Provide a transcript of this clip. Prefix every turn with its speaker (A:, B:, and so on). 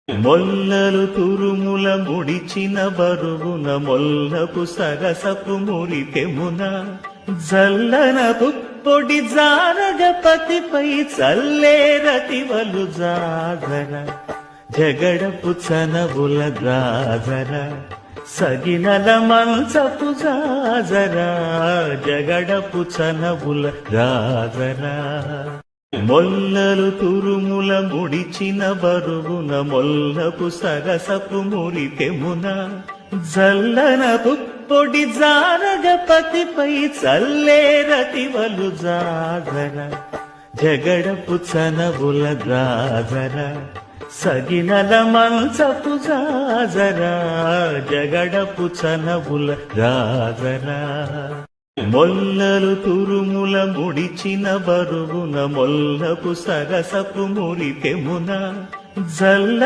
A: మొల్లలు తురుముల ముడిచిన బరువున మొల్లపు సరసపు మురికెమున జల్లన పుప్పొడి జారగపతిపై చల్లేరతివలు జాగర జగడపు చనవుల గాజర సగినల మంచపు జాజర జగడపు చనవుల గాజర మొల్లలు తురుముల ముడిచిన బరువున మొల్లపు సరసపు మురికెమున జల్లన పుప్పొడి జారగపతిపై చల్లేరతివలు జాగర జగడపు చనవుల గాజర సగినల మంచపు జాజర జగడపు చనవుల గాజర మొల్లలు తురుముల ముడిచిన బరువున మొల్లపు సరసపు మురికెమున జల్ల